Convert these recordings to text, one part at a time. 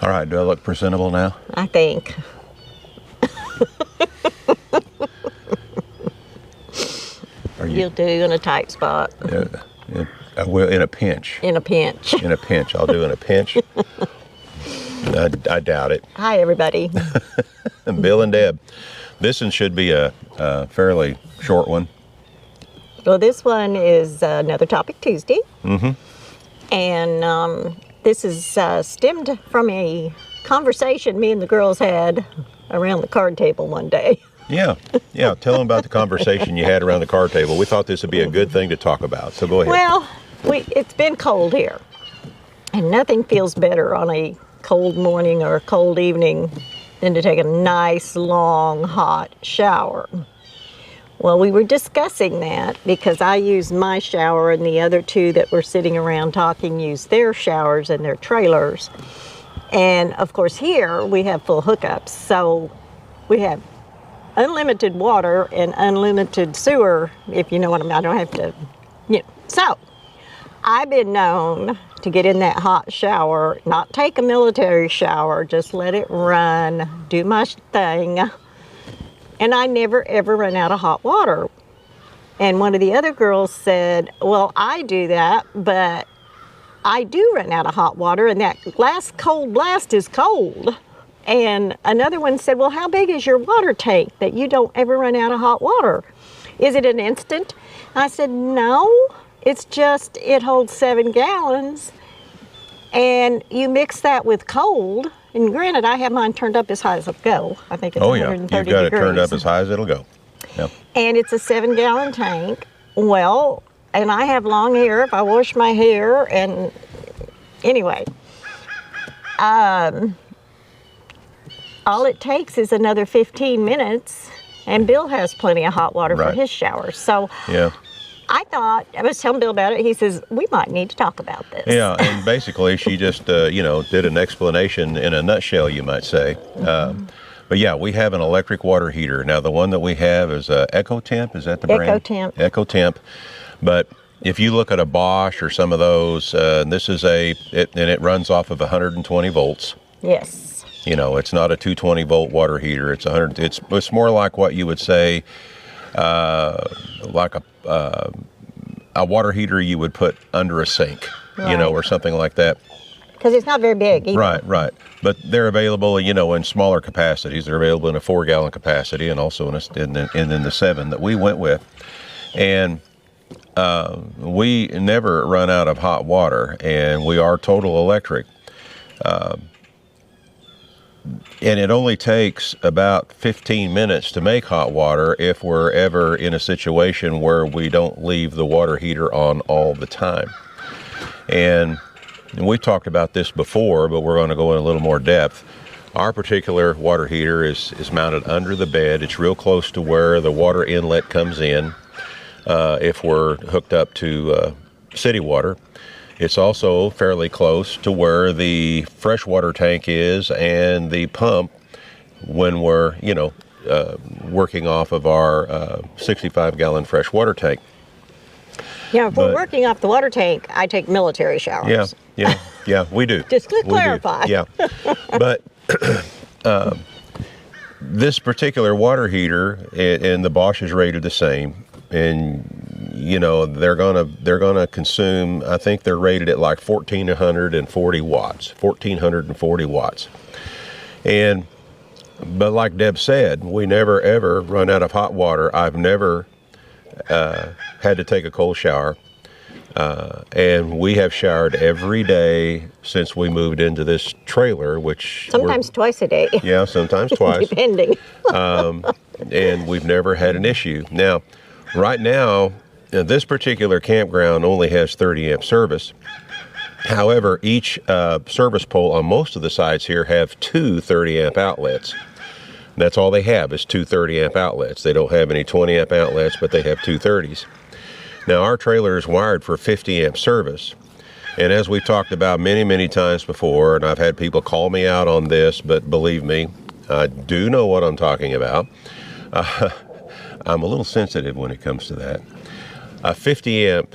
All right, do I look presentable now? I think. You'll do in a tight spot. I will in a pinch. In a pinch. In a pinch. I'll do in a pinch. I doubt it. Hi, everybody. And Bill and Deb. This one should be a fairly short one. Well, this one is another Topic Tuesday. Mm-hmm. And this is stemmed from a conversation me and the girls had around the card table one day. Yeah. Tell them about the conversation you had around the card table. We thought this would be a good thing to talk about, so go ahead. Well, it's been cold here, and nothing feels better on a cold morning or a cold evening than to take a nice, long, hot shower. Well, we were discussing that because I used my shower and the other two that were sitting around talking used their showers and their trailers. And, of course, here we have full hookups, so we have unlimited water and unlimited sewer, if you know what I mean. I don't have to, So, I've been known to get in that hot shower, not take a military shower, just let it run, do my thing, and I never ever run out of hot water. And one of the other girls said, well, I do that, but I do run out of hot water, and that last cold blast is cold. And another one said, well, how big is your water tank that you don't ever run out of hot water? Is it an instant? I said, no, it's just, it holds 7 gallons. And you mix that with cold. And granted, I have mine turned up as high as it'll go. I think it's 130 You've got degrees. it turned up as high as it'll go. Yeah. And it's a 7-gallon tank. Well, and I have long hair if I wash my hair. And anyway, all it takes is another 15 minutes, and Bill has plenty of hot water for his shower. So yeah. I was telling Bill about it. He says, we might need to talk about this. Yeah, and basically she just, did an explanation in a nutshell, you might say. But yeah, we have an electric water heater. Now, the one that we have is EcoTemp. Is that the brand? EcoTemp. EcoTemp. But if you look at a Bosch or some of those, this is it runs off of 120 volts. Yes. It's not a 220 volt water heater. It's 100. It's more like what you would say, like a water heater you would put under a sink, or something like that. Because it's not very big either. Right. But they're available, in smaller capacities. They're available in a 4-gallon capacity and also in the 7 that we went with. And we never run out of hot water, and we are total electric. And it only takes about 15 minutes to make hot water if we're ever in a situation where we don't leave the water heater on all the time. And we've talked about this before, but we're going to go in a little more depth. Our particular water heater is mounted under the bed. It's real close to where the water inlet comes in if we're hooked up to city water. It's also fairly close to where the freshwater tank is and the pump when we're, working off of our 65-gallon freshwater tank. Yeah, if we're working off the water tank, I take military showers. Yeah, we do. Just to clarify. Yeah, but this particular water heater and the Bosch is rated the same, and they're gonna consume, I think they're rated at like 1440 watts. But like Deb said, we never ever run out of hot water. I've never had to take a cold shower, and we have showered every day since we moved into this trailer, which sometimes twice a day. Yeah, sometimes twice. Depending. And we've never had an issue. Now, right now, this particular campground only has 30 amp service. However, each service pole on most of the sites here have 2 30 amp outlets. That's all they have is 2 30 amp outlets. They don't have any 20 amp outlets, but they have 2 30s. Now, our trailer is wired for 50 amp service. And as we've talked about many, many times before, and I've had people call me out on this, but believe me, I do know what I'm talking about. I'm a little sensitive when it comes to that. A 50 amp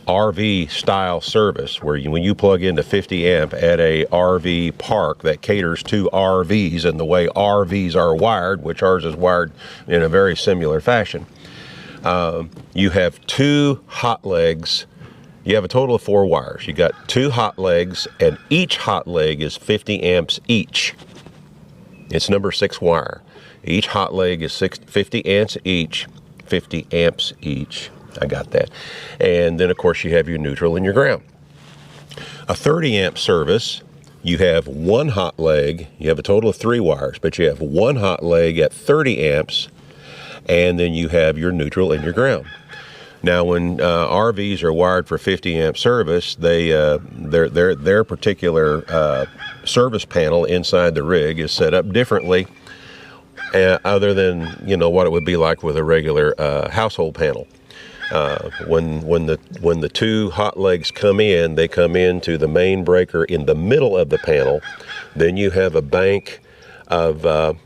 RV style service where when you plug into 50 amp at a RV park that caters to RVs and the way RVs are wired, which ours is wired in a very similar fashion, you have 2 hot legs. You have a total of 4 wires. You got 2 hot legs, and each hot leg is 50 amps each. It's number 6 wire. Each hot leg is 50 amps each. 50 amps each. I got that. And then, of course, you have your neutral and your ground. A 30 amp service, you have 1 hot leg. You have a total of 3 wires, but you have 1 hot leg at 30 amps, and then you have your neutral and your ground. Now, when RVs are wired for 50 amp service, their particular service panel inside the rig is set up differently, other than what it would be like with a regular household panel. When the 2 hot legs come in, they come into the main breaker in the middle of the panel. Then you have a bank of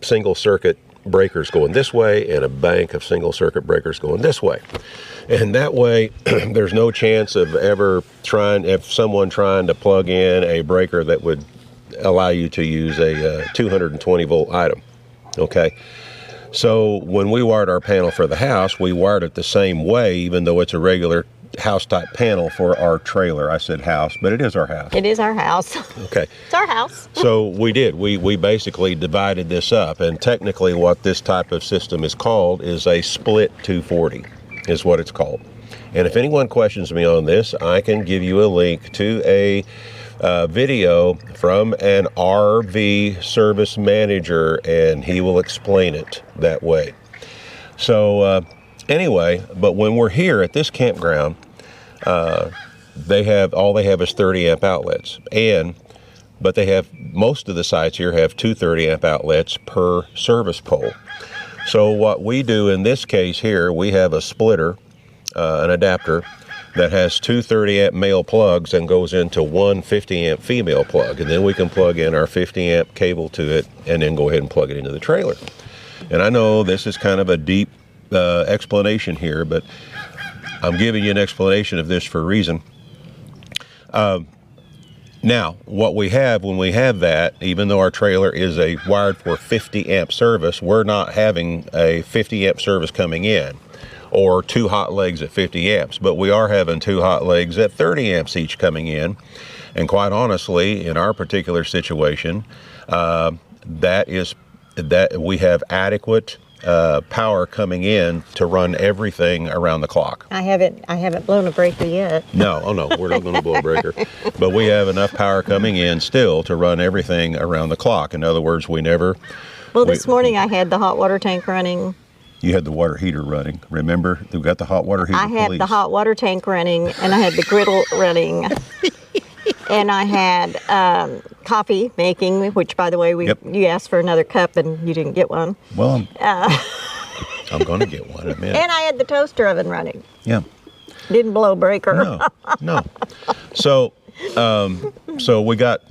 single circuit breakers going this way and a bank of single circuit breakers going this way. And that way, there's no chance of someone trying to plug in a breaker that would allow you to use a 220 volt item. Okay. So when we wired our panel for the house, we wired it the same way, even though it's a regular house type panel for our trailer. I said house, but it is our house. It is our house. Okay. It's our house. So we did. We basically divided this up, and technically what this type of system is called is a split 240 is what it's called. And if anyone questions me on this, I can give you a link to a video from an RV service manager, and he will explain it that way. So anyway, but when we're here at this campground, they have is 30 amp outlets, but they have, most of the sites here have 2 30 amp outlets per service pole. So what we do in this case here, we have a splitter, an adapter that has 2 30 amp male plugs and goes into 1 50 amp female plug, and then we can plug in our 50 amp cable to it and then go ahead and plug it into the trailer. And I know this is kind of a deep explanation here, but I'm giving you an explanation of this for a reason. Now, what we have when we have that, even though our trailer is wired for 50 amp service, we're not having a 50 amp service coming in, or 2 hot legs at 50 amps, but we are having 2 hot legs at 30 amps each coming in. And quite honestly, in our particular situation, that we have adequate power coming in to run everything around the clock. I haven't blown a breaker yet. No, we're not going to blow a breaker, but we have enough power coming in still to run everything around the clock. In other words, this morning I had the hot water tank running. You had the water heater running. Remember, we got the hot water heater. I had the hot water tank running, and I had the griddle running, and I had coffee making. Which, by the way, you asked for another cup, and you didn't get one. Well, I'm going to get one in a minute. And I had the toaster oven running. Yeah. Didn't blow a breaker. No. So we got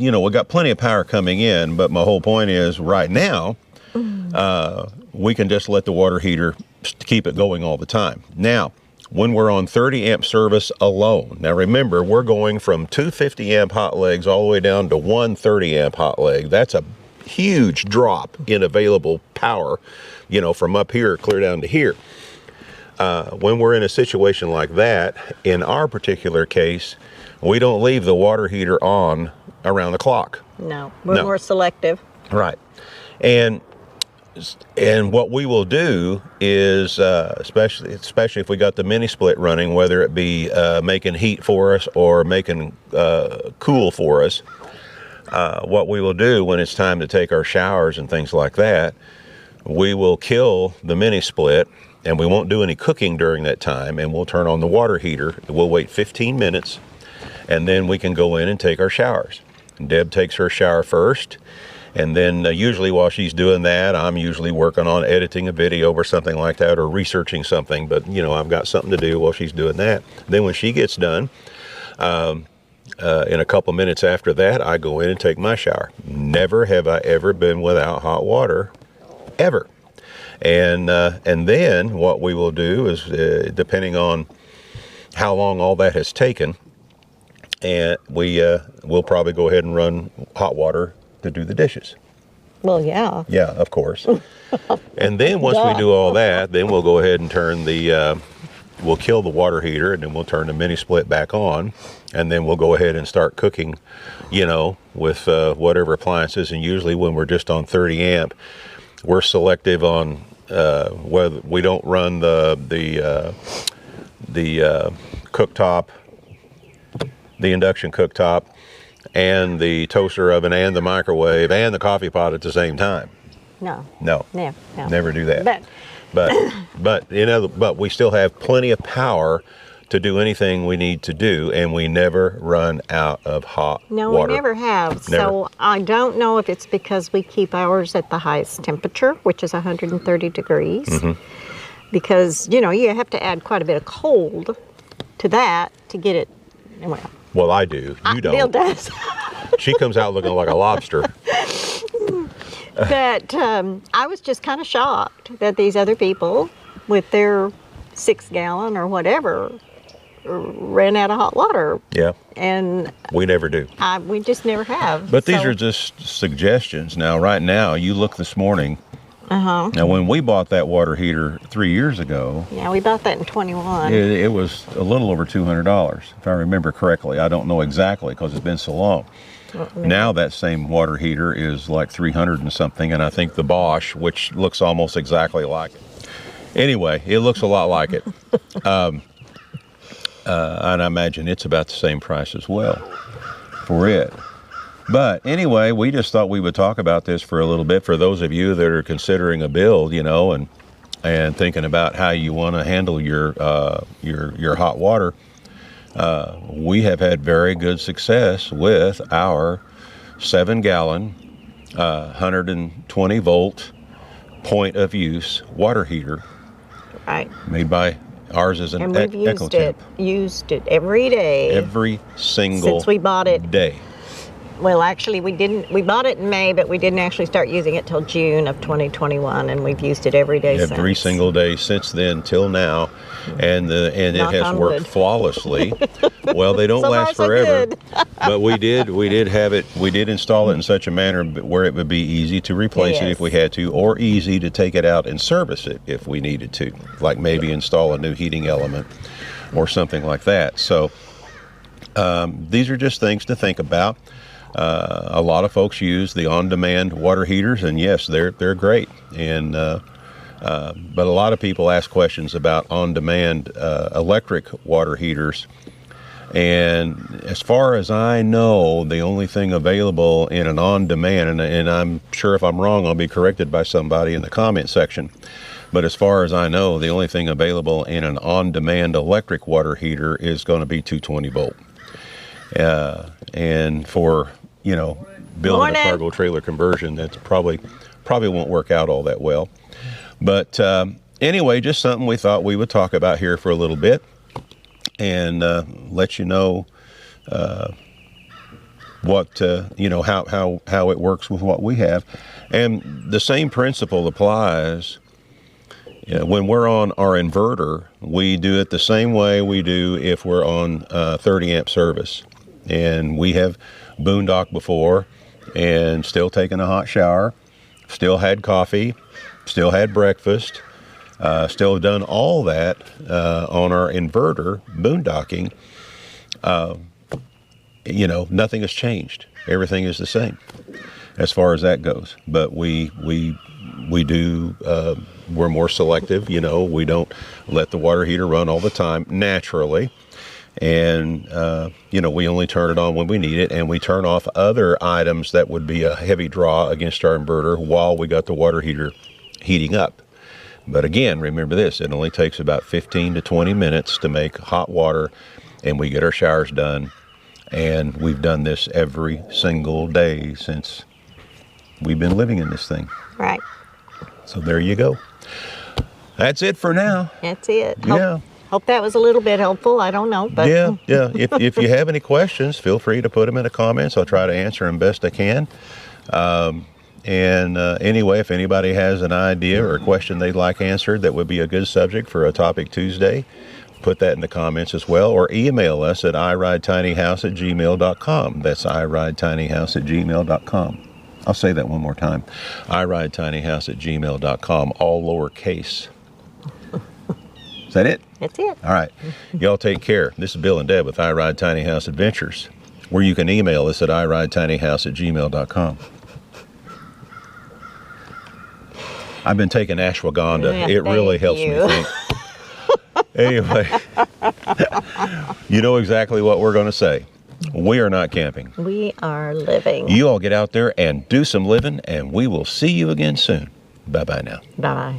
plenty of power coming in, but my whole point is right now. We can just let the water heater keep it going all the time. Now, when we're on 30 amp service alone, now remember, we're going from 2 50 amp hot legs all the way down to 1 30 amp hot leg. That's a huge drop in available power, from up here clear down to here. When we're in a situation like that, in our particular case, we don't leave the water heater on around the clock. No, we're more selective. Right. And what we will do is, especially if we got the mini split running, whether it be making heat for us or making cool for us, what we will do when it's time to take our showers and things like that, we will kill the mini split, and we won't do any cooking during that time, and we'll turn on the water heater. We'll wait 15 minutes, and then we can go in and take our showers. Deb takes her shower first. And then usually while she's doing that, I'm usually working on editing a video or something like that, or researching something. But, I've got something to do while she's doing that. Then when she gets done, in a couple minutes after that, I go in and take my shower. Never have I ever been without hot water, ever. And then what we will do is, depending on how long all that has taken, and we'll probably go ahead and run hot water to do the dishes. Well, yeah. Yeah, of course. And then once we do all that, then we'll go ahead and turn we'll kill the water heater, and then we'll turn the mini split back on, and then we'll go ahead and start cooking, with whatever appliances. And usually when we're just on 30 amp, we're selective on whether we don't run the cooktop, the induction cooktop, and the toaster oven, and the microwave, and the coffee pot at the same time. No. No. Never do that. But we still have plenty of power to do anything we need to do, and we never run out of hot water. No, we never have. Never. So I don't know if it's because we keep ours at the highest temperature, which is 130 degrees. Mm-hmm. Because, you have to add quite a bit of cold to that to get it. Well, I do. You don't. Bill does. She comes out looking like a lobster. But I was just kind of shocked that these other people with their 6-gallon or whatever ran out of hot water. Yeah. And we never do. We just never have. But these are just suggestions. Now, right now, you look this morning. Uh-huh. Now, when we bought that water heater 3 years ago. Yeah, we bought that in 21. It was a little over $200, if I remember correctly. I don't know exactly because it's been so long. Now that same water heater is like 300 and something, and I think the Bosch, which looks almost exactly like it. Anyway, it looks a lot like it. And I imagine it's about the same price as well for it. But anyway, we just thought we would talk about this for a little bit for those of you that are considering a build, and thinking about how you want to handle your hot water. We have had very good success with our 7-gallon, 120 volt point of use water heater. Right. Made by ours is an and we've used it every day. Every single since we bought it. Day. Well, actually, we bought it in May, but we didn't actually start using it till June of 2021, and we've used it every day every single day since then till now, and it has worked flawlessly. Well, they don't last forever, but we did install it in such a manner where it would be easy to replace it if we had to, or easy to take it out and service it if we needed to, like maybe install a new heating element or something like that. So these are just things to think about. A lot of folks use the on-demand water heaters, and yes, they're great. And but a lot of people ask questions about on-demand electric water heaters. And as far as I know, the only thing available in an on-demand, and I'm sure if I'm wrong, I'll be corrected by somebody in the comment section. But as far as I know, the only thing available in an on-demand electric water heater is going to be 220 volt. And for building a cargo trailer conversion, that's probably won't work out all that well. But anyway, just something we thought we would talk about here for a little bit, and let you know what how it works with what we have. And the same principle applies. When we're on our inverter, we do it the same way we do if we're on 30 amp service. And we have boondocked before and still taken a hot shower, still had coffee, still had breakfast, still done all that on our inverter boondocking. Nothing has changed. Everything is the same as far as that goes. But we do, we're more selective. We don't let the water heater run all the time naturally. And, we only turn it on when we need it, and we turn off other items that would be a heavy draw against our inverter while we got the water heater heating up. But again, remember this, it only takes about 15 to 20 minutes to make hot water, and we get our showers done. And we've done this every single day since we've been living in this thing. Right. So there you go. That's it for now. That's it. Yeah. Hope that was a little bit helpful. I don't know, but yeah. If you have any questions, feel free to put them in the comments. I'll try to answer them best I can. Anyway, if anybody has an idea or a question they'd like answered that would be a good subject for a Topic Tuesday, put that in the comments as well, or email us at iridetinyhouse@gmail.com. That's iridetinyhouse@gmail.com. I'll say that one more time. iridetinyhouse@gmail.com, all lowercase. Is that it? That's it. All right. Y'all take care. This is Bill and Deb with I Ride Tiny House Adventures, where you can email us at iridetinyhouse@gmail.com. I've been taking ashwagandha. Yeah, it really helps me think. Anyway, you know exactly what we're going to say. We are not camping. We are living. You all get out there and do some living, and we will see you again soon. Bye-bye now. Bye-bye.